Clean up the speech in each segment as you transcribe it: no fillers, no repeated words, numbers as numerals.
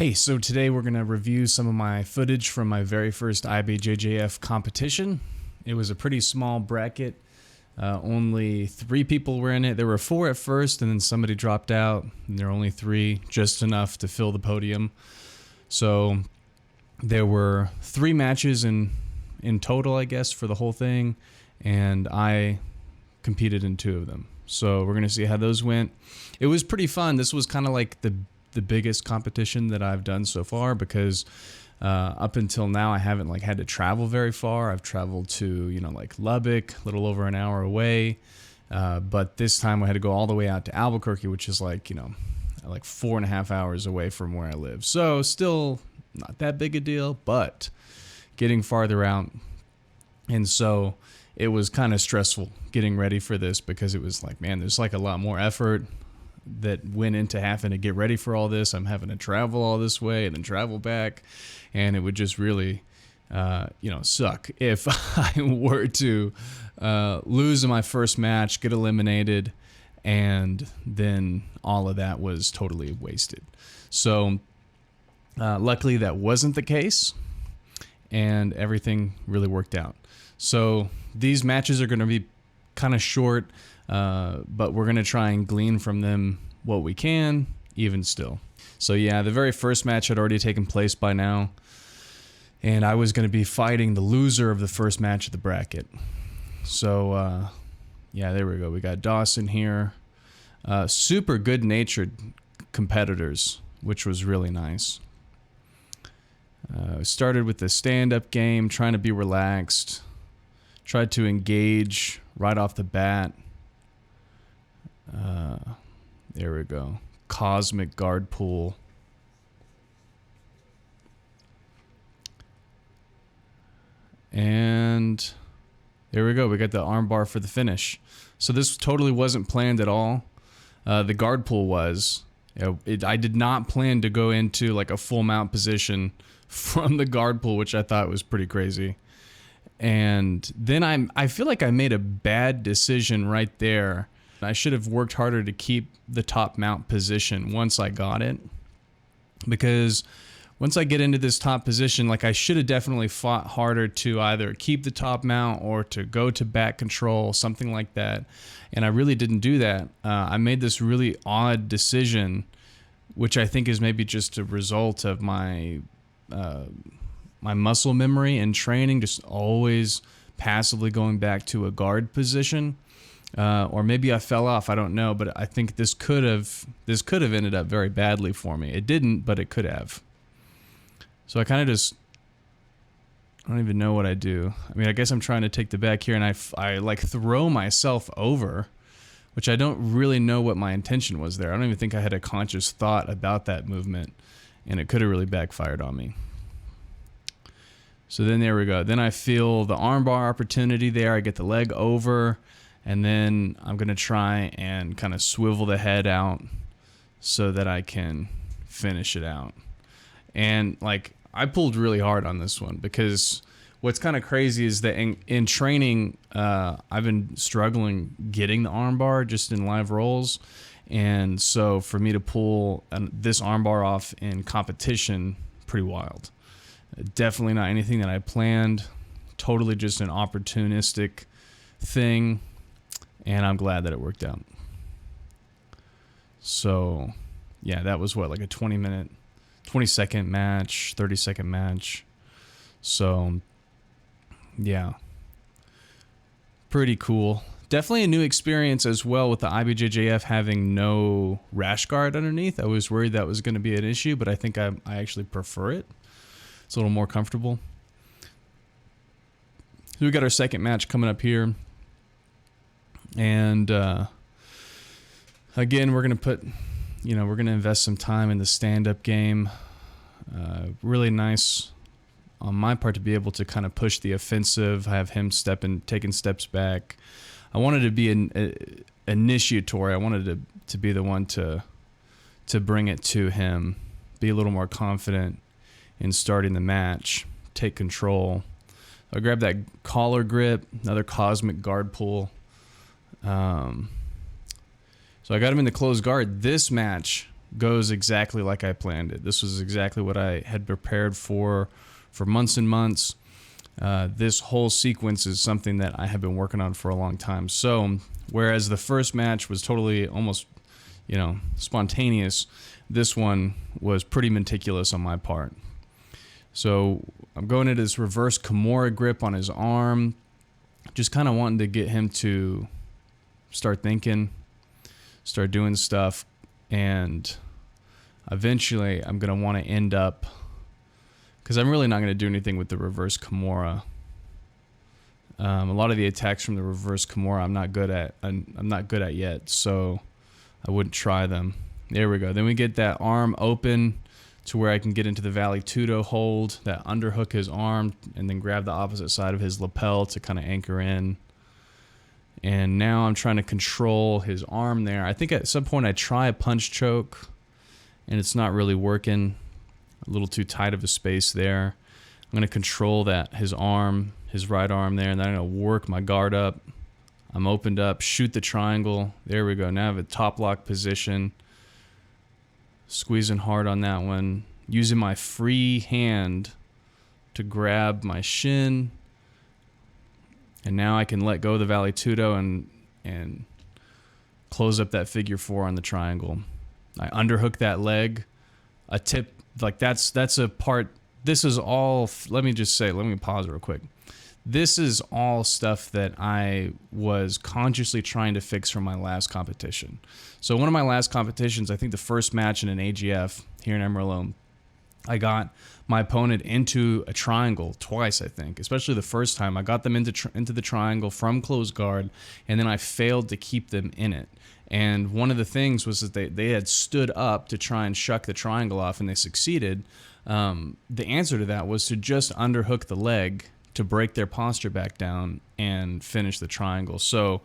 Hey, so today we're going to review some of my footage from my very first IBJJF competition. It was a pretty small bracket. Only 3 people were in it. There were 4 at first, and then somebody dropped out, and there were only 3, just enough to fill the podium. So there were 3 matches in total, I guess, for the whole thing, and I competed in 2 of them. So we're going to see how those went. It was pretty fun. This was kind of like the biggest competition that I've done so far because up until now I haven't had to travel very far. I've traveled to Lubbock, a little over an hour away, but this time I had to go all the way out to Albuquerque, which is like 4.5 hours away from where I live. So still not that big a deal, but getting farther out. And so it was kind of stressful getting ready for this because it was like, man, there's a lot more effort that went into having to get ready for all this. I'm having to travel all this way and then travel back, and it would just really suck if I were to lose in my first match, get eliminated, and then all of that was totally wasted. So luckily that wasn't the case, and everything really worked out. So these matches are going to be kind of short, but we're going to try and glean from them what we can, even still. So yeah, the very first match had already taken place by now, and I was going to be fighting the loser of the first match of the bracket. So yeah, there we go. We got Dawson here. Super good-natured competitors, which was really nice. Started with the stand-up game, trying to be relaxed. Tried to engage right off the bat. There we go. Cosmic guard pull. And there we go. We got the arm bar for the finish. So this totally wasn't planned at all. The guard pull was. I did not plan to go into a full mount position from the guard pull, which I thought was pretty crazy. And then I feel like I made a bad decision right there. I should have worked harder to keep the top mount position once I got it. Because once I get into this top position, I should have definitely fought harder to either keep the top mount or to go to back control, something like that. And I really didn't do that. I made this really odd decision, which I think is maybe just a result of my muscle memory and training, just always passively going back to a guard position, or maybe I fell off. I don't know, but I think this could have ended up very badly for me. It didn't, but it could have. So I kind of I don't even know what I do. I mean, I guess I'm trying to take the back here, and I throw myself over, which I don't really know what my intention was there. I don't even think I had a conscious thought about that movement, and it could have really backfired on me. So then there we go. Then I feel the armbar opportunity there. I get the leg over, and then I'm going to try and kind of swivel the head out so that I can finish it out. And I pulled really hard on this one because what's kind of crazy is that in training, I've been struggling getting the armbar just in live rolls. And so for me to pull this armbar off in competition, pretty wild. Definitely not anything that I planned. Totally just an opportunistic thing, and I'm glad that it worked out. So, yeah, that was what, a 20-second match, 30-second match. So, yeah, pretty cool. Definitely a new experience as well with the IBJJF having no rash guard underneath. I was worried that was going to be an issue, but I think I actually prefer it. It's a little more comfortable. So we got our second match coming up here. And again, we're going to invest some time in the stand-up game. Really nice on my part to be able to kind of push the offensive, have him taking steps back. I wanted to be an initiatory. I wanted to be the one to bring it to him, be a little more confident in starting the match, take control. I grab that collar grip, another cosmic guard pull. So I got him in the closed guard. This match goes exactly like I planned it. This was exactly what I had prepared for months and months. This whole sequence is something that I have been working on for a long time. So, whereas the first match was totally almost, spontaneous, this one was pretty meticulous on my part. So, I'm going into this reverse Kimura grip on his arm, just kind of wanting to get him to start thinking, start doing stuff, and eventually I'm going to want to end up, because I'm really not going to do anything with the reverse Kimura. A lot of the attacks from the reverse Kimura I'm not good at yet, so I wouldn't try them. There we go. Then we get that arm open to where I can get into the Vale Tudo hold, that underhook his arm, and then grab the opposite side of his lapel to kind of anchor in. And now I'm trying to control his arm there. I think at some point I try a punch choke, and it's not really working. A little too tight of a space there. I'm going to control his right arm there, and then I'm going to work my guard up. I'm opened up, shoot the triangle. There we go. Now I have a top lock position. Squeezing hard on that one. Using my free hand to grab my shin. And now I can let go of the Vale Tudo and close up that figure 4 on the triangle. I underhook that leg. A tip, like that's a part. This is all, let me pause real quick. This is all stuff that I was consciously trying to fix from my last competition. So one of my last competitions, I think the first match in an AGF here in Amarillo, I got my opponent into a triangle twice, I think. Especially the first time. I got them into the triangle from closed guard, and then I failed to keep them in it. And one of the things was that they had stood up to try and shuck the triangle off, and they succeeded. The answer to that was to just underhook the leg to break their posture back down and finish the triangle. So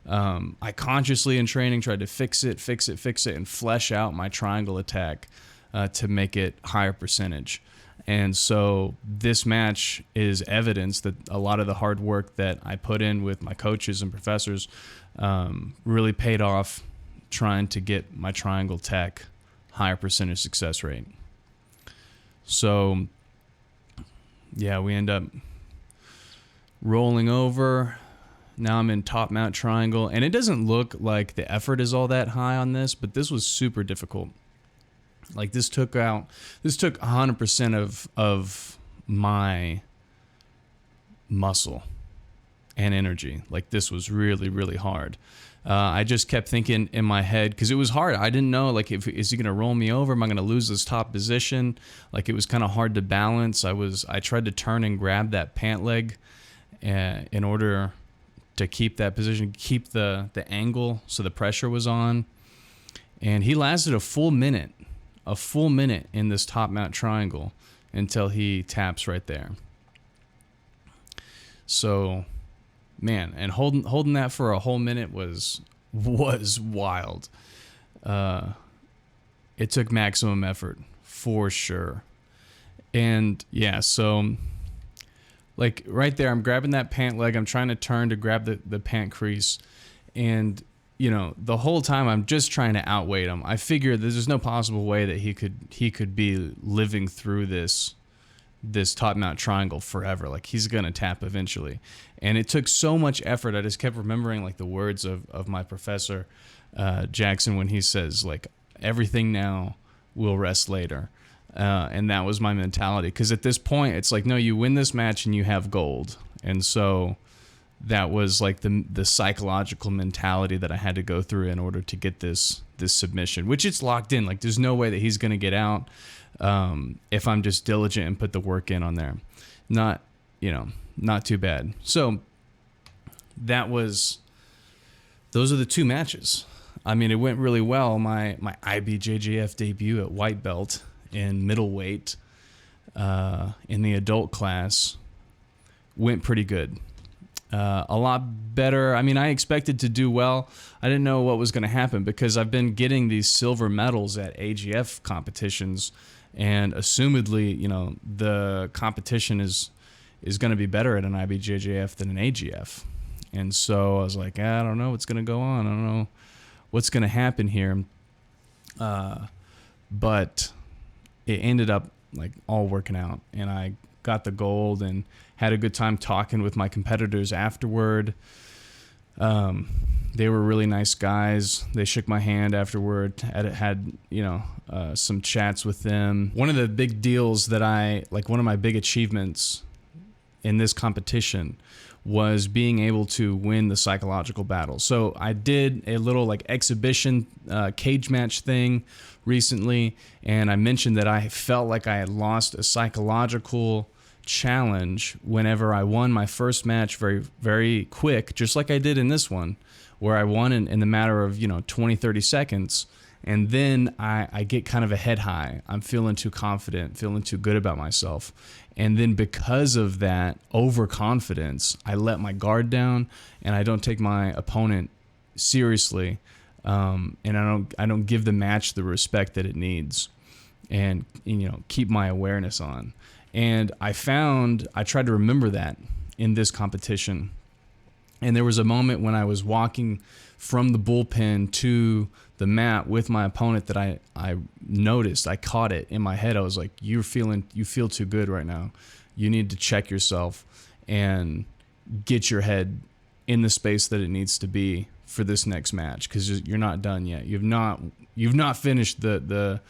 I consciously in training tried to fix it, and flesh out my triangle attack to make it higher percentage. And so this match is evidence that a lot of the hard work that I put in with my coaches and professors really paid off, trying to get my triangle tech higher percentage success rate. So yeah, we end up rolling over. Now I'm in top mount triangle, and it doesn't look like the effort is all that high on this, but this was super difficult. Like this took 100% of my muscle and energy. Like this was really, really hard. I just kept thinking in my head, because it was hard. I didn't know, like, is he going to roll me over? Am I going to lose this top position? Like, it was kind of hard to balance. I tried to turn and grab that pant leg in order to keep that position, keep the angle so the pressure was on. And he lasted a full minute in this top mount triangle until he taps right there. So, man, and holding that for a whole minute was wild. It took maximum effort for sure. And yeah, so like right there, I'm grabbing that pant leg. I'm trying to turn to grab the pant crease, and the whole time I'm just trying to outweight him. I figured there's no possible way that he could be living through this top mount triangle forever. Like he's gonna tap eventually. And it took so much effort. I just kept remembering like the words of my professor Jackson when he says like, everything now will rest later. And that was my mentality, because at this point it's like, no, you win this match and you have gold. And so that was like the psychological mentality that I had to go through in order to get this submission, which it's locked in. Like there's no way that he's going to get out if I'm just diligent and put the work in on there. Not too bad. So those are the two matches. I mean, it went really well. My IBJJF debut at white belt in middleweight in the adult class went pretty good. A lot better. I mean, I expected to do well. I didn't know what was going to happen, because I've been getting these silver medals at AGF competitions, and assumedly, the competition is going to be better at an IBJJF than an AGF. And so I was like, I don't know what's going to go on. I don't know what's going to happen here. but it ended up like all working out, and I got the gold and had a good time talking with my competitors afterward. They were really nice guys. They shook my hand afterward. Had some chats with them. One of the big deals that one of my big achievements in this competition was being able to win the psychological battle. So I did a little like exhibition cage match thing recently, and I mentioned that I felt like I had lost a psychological challenge whenever I won my first match very, very quick, just like I did in this one, where I won in the matter of 20, 30 seconds. And then I get kind of a head high. I'm feeling too confident, feeling too good about myself. And then because of that overconfidence, I let my guard down and I don't take my opponent seriously. And I don't give the match the respect that it needs, and keep my awareness on. And I tried to remember that in this competition. And there was a moment when I was walking from the bullpen to the mat with my opponent that I noticed, I caught it in my head. I was like, you feel too good right now. You need to check yourself and get your head in the space that it needs to be for this next match, because you're not done yet. You've not finished the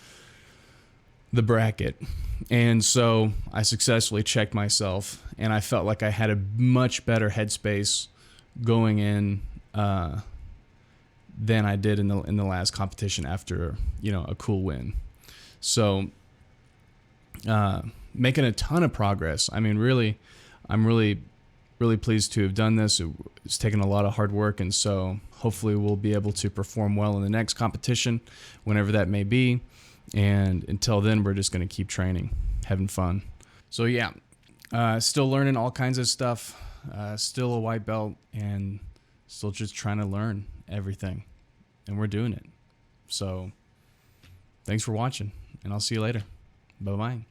bracket. And so I successfully checked myself, and I felt like I had a much better headspace going in than I did in the last competition after a cool win. So making a ton of progress. I mean, really, I'm really pleased to have done this. It's taken a lot of hard work, and so hopefully we'll be able to perform well in the next competition, whenever that may be. And until then, we're just going to keep training, having fun. So yeah, still learning all kinds of stuff, still a white belt, and still just trying to learn everything, and we're doing it. So thanks for watching, and I'll see you later. Bye-bye.